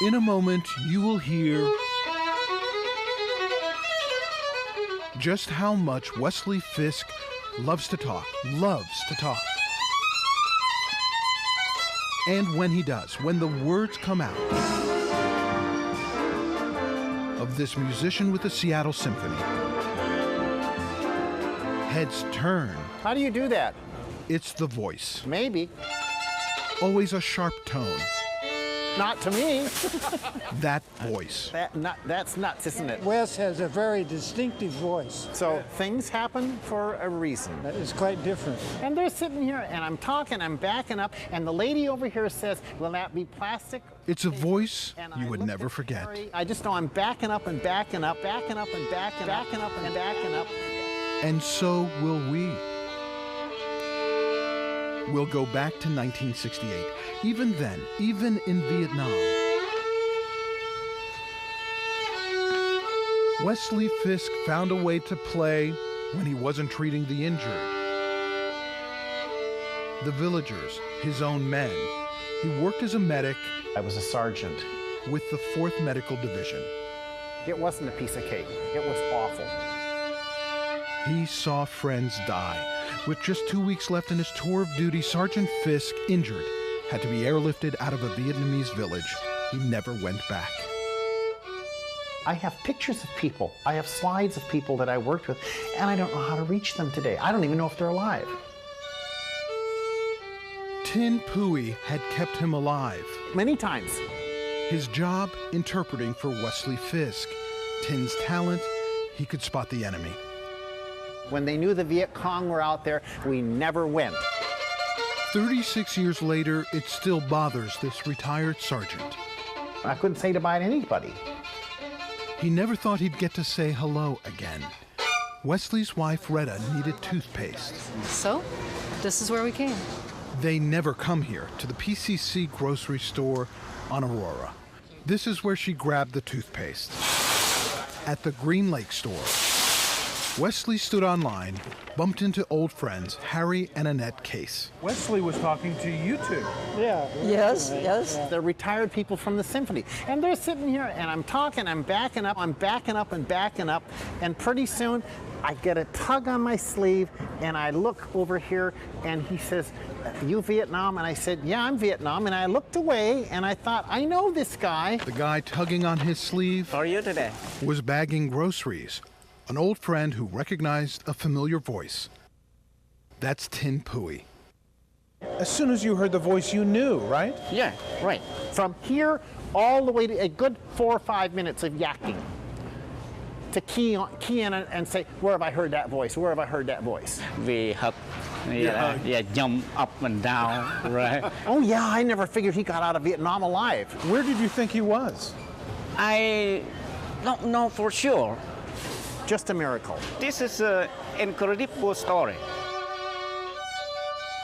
In a moment, you will hear just how much Wesley Fisk loves to talk. And when he does, when the words come out of this musician with the Seattle Symphony, heads turn. How do you do that? It's the voice. Maybe. Always a sharp tone. Not to me. That voice. That's nuts, isn't it? Wes has a very distinctive voice. So things happen for a reason. That is quite different. And they're sitting here, and I'm talking, I'm backing up, and the lady over here says, will that be plastic? It's a voice And you I would looked never at forget. Harry. I just know I'm backing up and backing up, backing up and backing up, backing up and backing up. And so will we. We'll go back to 1968. Even then, even in Vietnam, Wesley Fisk found a way to play when he wasn't treating the injured. The villagers, his own men. He worked as a medic I was a sergeant. with the 4th Medical Division. It wasn't a piece of cake. It was awful. He saw friends die. With just 2 weeks left in his tour of duty, Sergeant Fisk, injured, had to be airlifted out of a Vietnamese village. He never went back. I have pictures of people. I have slides of people that I worked with, and I don't know how to reach them today. I don't even know if they're alive. Tin Pui had kept him alive. Many times. His job, interpreting for Wesley Fisk. Tin's talent, he could spot the enemy. When they knew the Viet Cong were out there, we never went. 36 years later, it still bothers this retired sergeant. I couldn't say goodbye to anybody. He never thought he'd get to say hello again. Wesley's wife, Retta, needed toothpaste. So, this is where we came. They never come here, to the PCC grocery store on Aurora. This is where she grabbed the toothpaste. At the Green Lake store, Wesley stood online, bumped into old friends, Harry and Annette Case. Wesley was talking to you two. Yeah. Yes. They're retired people from the symphony. And they're sitting here, and I'm talking, I'm backing up, and backing up, and pretty soon I get a tug on my sleeve, and I look over here, and he says, you Vietnam? And I said, yeah, I'm Vietnam. And I looked away, and I thought, I know this guy. The guy tugging on his sleeve How are you today? was bagging groceries. An old friend who recognized a familiar voice. That's Tin Pui. As soon as you heard the voice, you knew, right? Yeah, right. From here all the way to a good 4 or 5 minutes of yakking to key in and say, where have I heard that voice? Where have I heard that voice? We hug, jump up and down, right? Oh yeah, I never figured he got out of Vietnam alive. Where did you think he was? I don't know for sure. Just a miracle. This is an incredible story.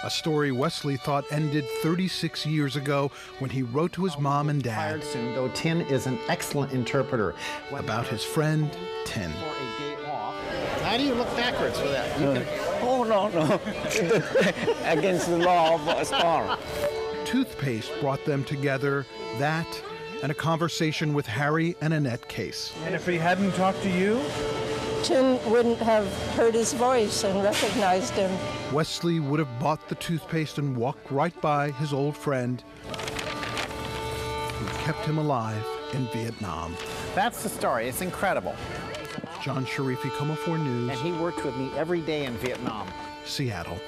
A story Wesley thought ended 36 years ago when he wrote to his mom and dad Retired soon, though Tin is an excellent interpreter. about his friend, Tin. For a day off. How do you look backwards for that? You can, Oh, no. Against the law of sport. Toothpaste brought them together, that and a conversation with Harry and Annette Case. And if he hadn't talked to you? Tin wouldn't have heard his voice and recognized him. Wesley would have bought the toothpaste and walked right by his old friend who kept him alive in Vietnam. that's the story. It's incredible. John Sharify, Como 4 News, And he worked with me every day in Vietnam. Seattle.